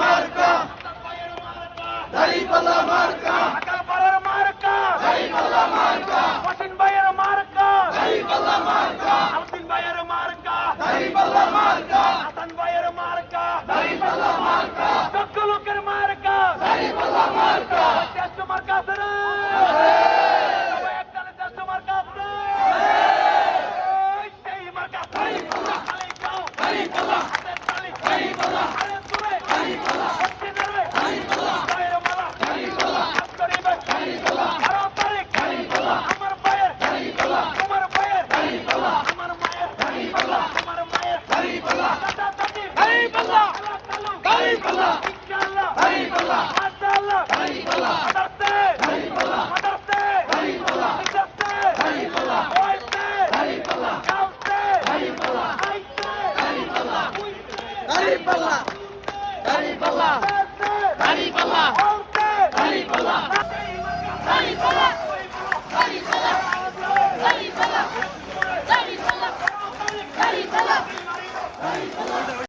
মার্কা দাড়িপাল্লা মার্কা আকালপাড়ার মার্কা দাড়িপাল্লা মার্কা হোসেন ভাইয়ের মার্কা দাড়িপাল্লা মার্কা আলতিন ভাইয়ের মার্কা দাড়িপাল্লা মার্কা হাসান ভাইয়ের মার্কা দাড়িপাল্লা মার্কা যোগ্য লোকের মার্কা দাড়িপাল্লা মার্কা শ্রেষ্ঠ মার্কা আছে রে সবাই একটানে শ্রেষ্ঠ মার্কা আছে সেই মার্কা দাড়িপাল্লা তালি দাও দাড়িপাল্লা হাতের তালি দাড়িপাল্লা আরে জোরে দাড়িপাল্লা হচ্ছে না রে দাড়িপাল্লা গায়ের মালা দাড়িপাল্লা করিবে দাড়িপাল্লা 12 তারিখ দাড়িপাল্লা আমার ভাইয়ের দাড়িপাল্লা তোমার ভাইয়ের দাড়িপাল্লা আমার মায়ের দাড়িপাল্লা আমার মায়ের দাড়িপাল্লা দাদা দাদি দাড়িপাল্লা দাড়িপাল্লা ইনশাআল্লাহ দাড়িপাল্লা মাশাআল্লাহ দাড়িপাল্লা মাদারসে দাড়িপাল্লা মাদারসে দাড়িপাল্লা মাদারসে দাড়িপাল্লা ওইসে দাড়িপাল্লা গাউসে দাড়িপাল্লা আইসে দাড়িপাল্লা উইসে দাড়িপাল্লা দাড়িপাল্লা দাসে দাড়িপাল্লা দাড়িপাল্লা